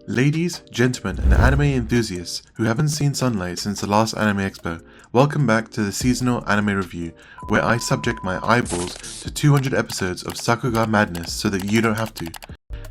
Ladies, gentlemen, and anime enthusiasts who haven't seen sunlight since the last Anime Expo, welcome back to the seasonal anime review, where I subject my eyeballs to 200 episodes of Sakuga madness so that you don't have to.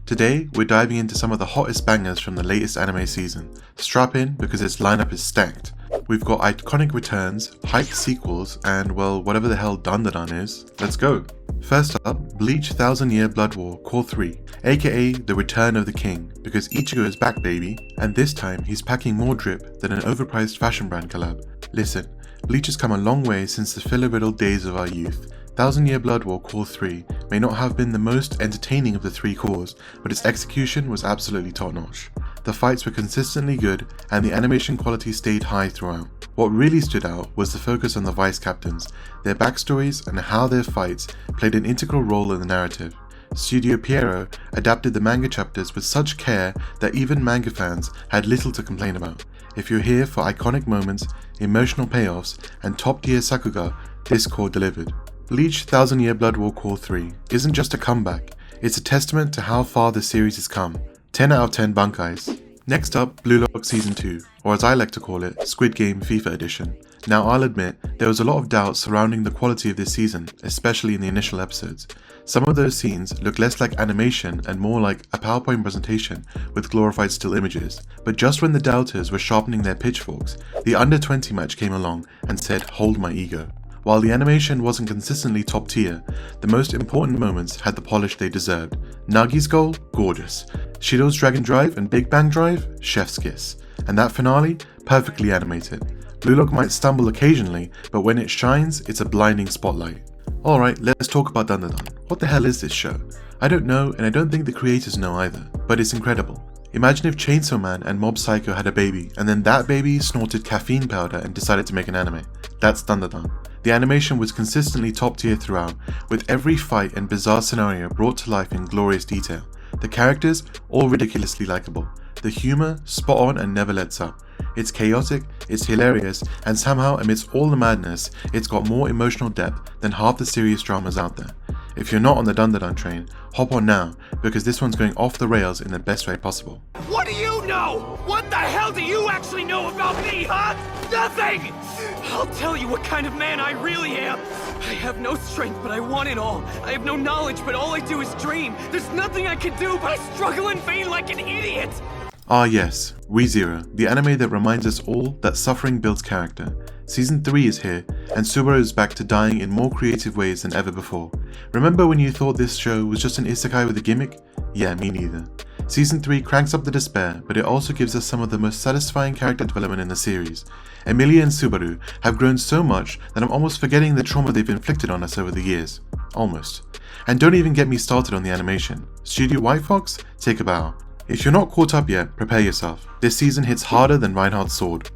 Today, we're diving into some of the hottest bangers from the latest anime season. Strap in because its lineup is stacked. We've got iconic returns, hyped sequels, and well, whatever the hell Dandadan is. Let's go! First up, Bleach 1000 Year Blood War Cour 3, aka The Return of the King, because Ichigo is back baby, and this time he's packing more drip than an overpriced fashion brand collab. Listen, Bleach has come a long way since the filler-riddled days of our youth. 1000 Year Blood War Cour 3 may not have been the most entertaining of the three cores, but its execution was absolutely top-notch. The fights were consistently good, and the animation quality stayed high throughout. What really stood out was the focus on the vice captains, their backstories, and how their fights played an integral role in the narrative. Studio Pierrot adapted the manga chapters with such care that even manga fans had little to complain about. If you're here for iconic moments, emotional payoffs, and top-tier Sakuga, this core delivered. Bleach 1000 Year Blood War Cour 3 isn't just a comeback, it's a testament to how far the series has come. 10 out of 10 bankais. Next up, Blue Lock Season 2, or as I like to call it, Squid Game FIFA Edition. Now I'll admit, there was a lot of doubt surrounding the quality of this season, especially in the initial episodes. Some of those scenes look less like animation and more like a PowerPoint presentation with glorified still images. But just when the doubters were sharpening their pitchforks, the Under 20 match came along and said, "Hold my ego." While the animation wasn't consistently top tier, the most important moments had the polish they deserved. Nagi's goal? Gorgeous. Shido's Dragon Drive and Big Bang Drive? Chef's kiss. And that finale? Perfectly animated. Blue Lock might stumble occasionally, but when it shines, it's a blinding spotlight. Alright, let's talk about Dandadan. What the hell is this show? I don't know, and I don't think the creators know either, but it's incredible. Imagine if Chainsaw Man and Mob Psycho had a baby, and then that baby snorted caffeine powder and decided to make an anime. That's Dandadan. The animation was consistently top tier throughout, with every fight and bizarre scenario brought to life in glorious detail. The characters, all ridiculously likable. The humor, spot on and never lets up. It's chaotic, it's hilarious, and somehow amidst all the madness, it's got more emotional depth than half the serious dramas out there. If you're not on the Dandadan train, hop on now, because this one's going off the rails in the best way possible. What do you know? What the hell do you actually know about me, huh? Nothing! I'll tell you what kind of man I really am. I have no strength, but I want it all. I have no knowledge, but all I do is dream. There's nothing I can do, but I struggle in vain like an idiot. Ah yes, ReZero, the anime that reminds us all that suffering builds character. Season 3 is here, and Subaru is back to dying in more creative ways than ever before. Remember when you thought this show was just an isekai with a gimmick? Yeah, me neither. Season 3 cranks up the despair, but it also gives us some of the most satisfying character development in the series. Emilia and Subaru have grown so much that I'm almost forgetting the trauma they've inflicted on us over the years. Almost. And don't even get me started on the animation. Studio White Fox? Take a bow. If you're not caught up yet, prepare yourself. This season hits harder than Reinhardt's sword.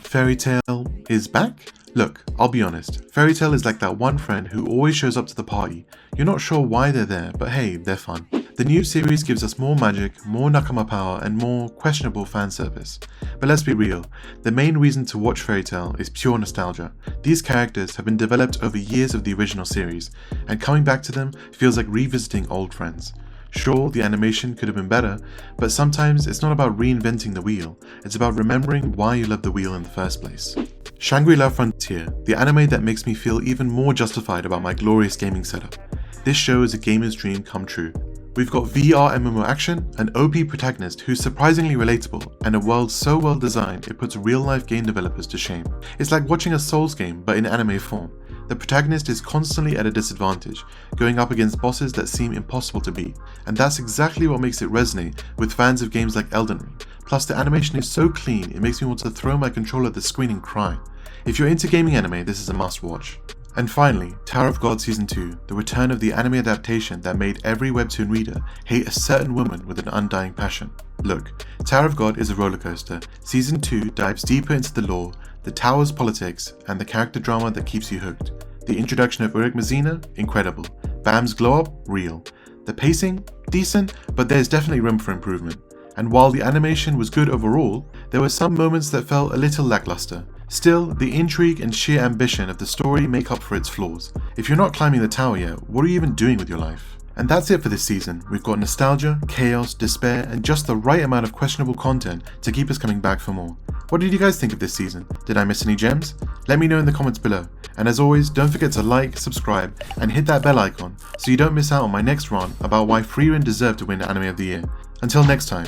Fairy Tail is back? Look, I'll be honest, Fairy Tail is like that one friend who always shows up to the party. You're not sure why they're there, but hey, they're fun. The new series gives us more magic, more Nakama power, and more questionable fan service. But let's be real, the main reason to watch Fairy Tail is pure nostalgia. These characters have been developed over years of the original series, and coming back to them feels like revisiting old friends. Sure, the animation could have been better, but sometimes it's not about reinventing the wheel, it's about remembering why you love the wheel in the first place. Shangri-La Frontier, the anime that makes me feel even more justified about my glorious gaming setup. This show is a gamer's dream come true. We've got VR MMO action, an OP protagonist who's surprisingly relatable, and a world so well designed it puts real-life game developers to shame. It's like watching a Souls game but in anime form. The protagonist is constantly at a disadvantage, going up against bosses that seem impossible to beat, and that's exactly what makes it resonate with fans of games like Elden Ring. Plus the animation is so clean it makes me want to throw my controller at the screen and cry. If you're into gaming anime, this is a must watch. And finally, Tower of God Season 2, the return of the anime adaptation that made every webtoon reader hate a certain woman with an undying passion. Look, Tower of God is a rollercoaster. Season 2 dives deeper into the lore, the tower's politics, and the character drama that keeps you hooked. The introduction of Ulrich Mazina? Incredible. Bam's glow up? Real. The pacing? Decent, but there's definitely room for improvement. And while the animation was good overall, there were some moments that felt a little lackluster. Still, the intrigue and sheer ambition of the story make up for its flaws. If you're not climbing the tower yet, what are you even doing with your life? And that's it for this season. We've got nostalgia, chaos, despair, and just the right amount of questionable content to keep us coming back for more. What did you guys think of this season? Did I miss any gems? Let me know in the comments below. And as always, don't forget to like, subscribe, and hit that bell icon so you don't miss out on my next rant about why Frieren deserved to win Anime of the Year. Until next time.